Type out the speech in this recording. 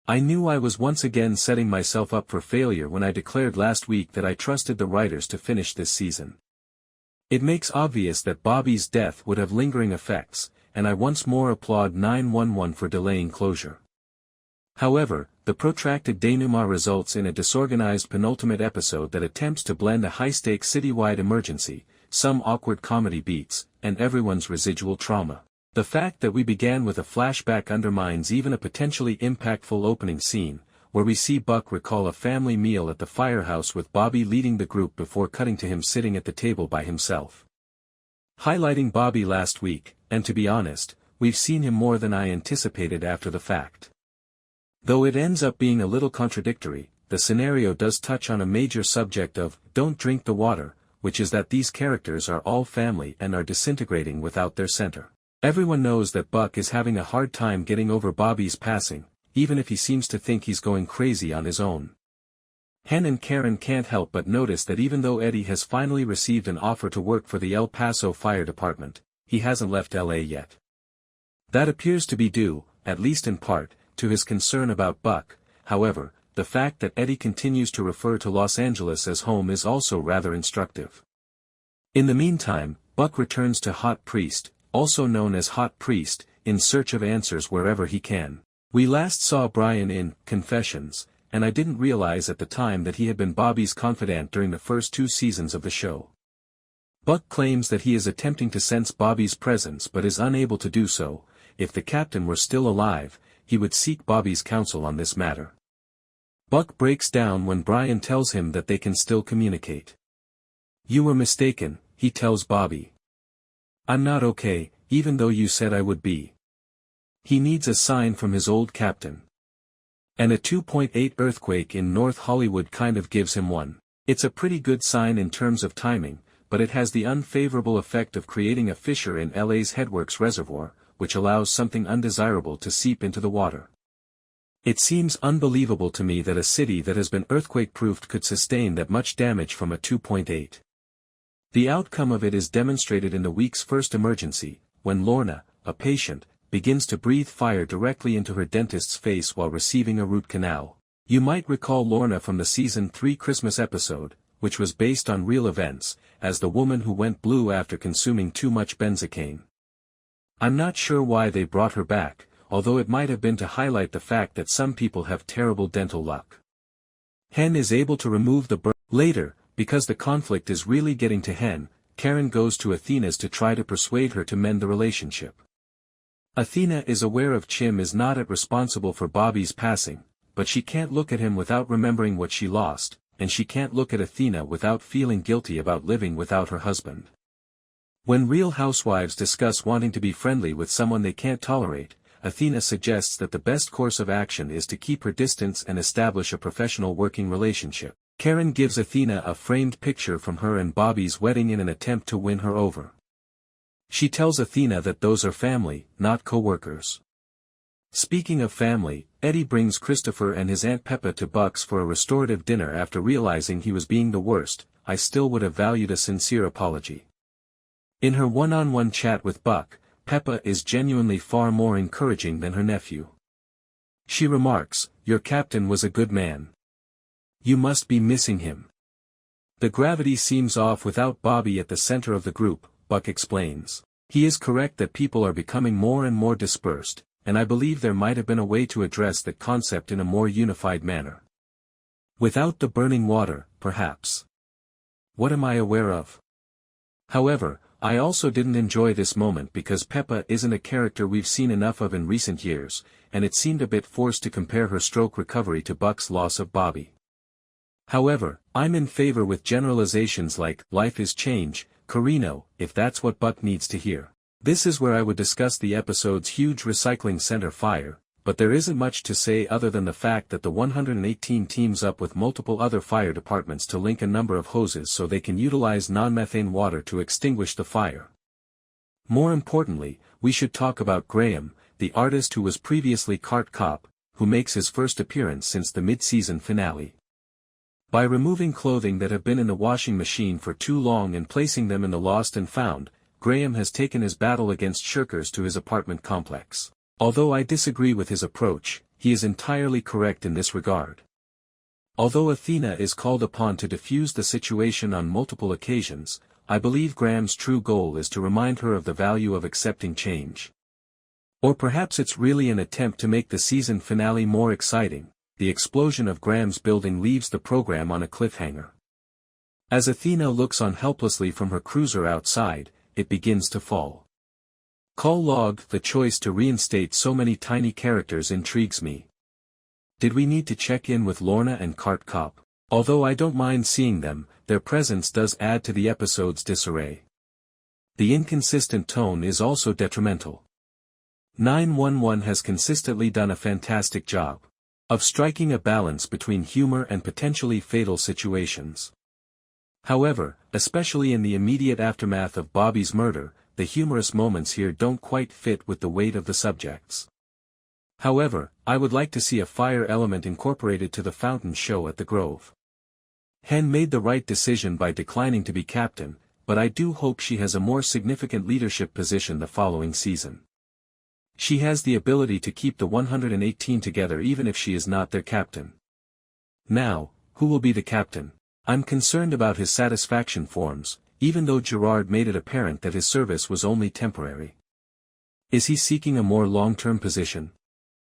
I knew I was once again setting myself up for failure when I declared last week that I trusted the writers to finish this season. It makes obvious that Bobby's death would have lingering effects, and I once more applaud 911 for delaying closure. However, the protracted denouement results in a disorganized penultimate episode that attempts to blend a high-stakes citywide emergency, some awkward comedy beats, and everyone's residual trauma. The fact that we began with a flashback undermines even a potentially impactful opening scene, where we see Buck recall a family meal at the firehouse with Bobby leading the group before cutting to him sitting at the table by himself. Highlighting Bobby last week, and to be honest, we've seen him more than I anticipated after the fact. Though it ends up being a little contradictory, the scenario does touch on a major subject of, don't drink the water, which is that these characters are all family and are disintegrating without their center. Everyone knows that Buck is having a hard time getting over Bobby's passing, even if he seems to think he's going crazy on his own. Hen and Karen can't help but notice that even though Eddie has finally received an offer to work for the El Paso Fire Department, he hasn't left LA yet. That appears to be due, at least in part, to his concern about Buck. However, the fact that Eddie continues to refer to Los Angeles as home is also rather instructive. In the meantime, Buck returns to Hot Priest, also known as Hot Priest, in search of answers wherever he can. We last saw Brian in Confessions, and I didn't realize at the time that he had been Bobby's confidant during the first 2 seasons of the show. Buck claims that he is attempting to sense Bobby's presence but is unable to do so. If the captain were still alive, he would seek Bobby's counsel on this matter. Buck breaks down when Brian tells him that they can still communicate. "You were mistaken," he tells Bobby. "I'm not okay, even though you said I would be." He needs a sign from his old captain. And a 2.8 earthquake in North Hollywood kind of gives him one. It's a pretty good sign in terms of timing, but it has the unfavorable effect of creating a fissure in LA's Headworks Reservoir, which allows something undesirable to seep into the water. It seems unbelievable to me that a city that has been earthquake-proofed could sustain that much damage from a 2.8. The outcome of it is demonstrated in the week's first emergency, when Lorna, a patient, begins to breathe fire directly into her dentist's face while receiving a root canal. You might recall Lorna from the season 3 Christmas episode, which was based on real events, as the woman who went blue after consuming too much benzocaine. I'm not sure why they brought her back, although it might have been to highlight the fact that some people have terrible dental luck. Hen is able to remove the burn. Later, because the conflict is really getting to Hen, Karen goes to Athena's to try to persuade her to mend the relationship. Athena is aware of Chim is not responsible for Bobby's passing, but she can't look at him without remembering what she lost, and she can't look at Athena without feeling guilty about living without her husband. When Real Housewives discuss wanting to be friendly with someone they can't tolerate, Athena suggests that the best course of action is to keep her distance and establish a professional working relationship. Karen gives Athena a framed picture from her and Bobby's wedding in an attempt to win her over. She tells Athena that those are family, not co-workers. Speaking of family, Eddie brings Christopher and his Aunt Peppa to Buck's for a restorative dinner after realizing he was being the worst. I still would have valued a sincere apology. In her one-on-one chat with Buck, Peppa is genuinely far more encouraging than her nephew. She remarks, "Your captain was a good man. You must be missing him." The gravity seems off without Bobby at the center of the group, Buck explains. He is correct that people are becoming more and more dispersed, and I believe there might have been a way to address that concept in a more unified manner. Without the burning water, perhaps. What am I aware of? However, I also didn't enjoy this moment because Peppa isn't a character we've seen enough of in recent years, and it seemed a bit forced to compare her stroke recovery to Buck's loss of Bobby. However, I'm in favor with generalizations like, "Life is change, Carino," if that's what Buck needs to hear. This is where I would discuss the episode's huge recycling center fire, but there isn't much to say other than the fact that the 118 teams up with multiple other fire departments to link a number of hoses so they can utilize non-methane water to extinguish the fire. More importantly, we should talk about Graham, the artist who was previously Cart Cop, who makes his first appearance since the mid-season finale. By removing clothing that have been in the washing machine for too long and placing them in the lost and found, Graham has taken his battle against shirkers to his apartment complex. Although I disagree with his approach, he is entirely correct in this regard. Although Athena is called upon to defuse the situation on multiple occasions, I believe Graham's true goal is to remind her of the value of accepting change. Or perhaps it's really an attempt to make the season finale more exciting. The explosion of Graham's building leaves the program on a cliffhanger. As Athena looks on helplessly from her cruiser outside, it begins to fall. Call log, the choice to reinstate so many tiny characters intrigues me. Did we need to check in with Lorna and Cart Cop? Although I don't mind seeing them, their presence does add to the episode's disarray. The inconsistent tone is also detrimental. 911 has consistently done a fantastic job of striking a balance between humor and potentially fatal situations. However, especially in the immediate aftermath of Bobby's murder, the humorous moments here don't quite fit with the weight of the subjects. However, I would like to see a fire element incorporated to the fountain show at the Grove. Hen made the right decision by declining to be captain, but I do hope she has a more significant leadership position the following season. She has the ability to keep the 118 together even if she is not their captain. Now, who will be the captain? I'm concerned about his satisfaction forms, even though Gerard made it apparent that his service was only temporary. Is he seeking a more long-term position?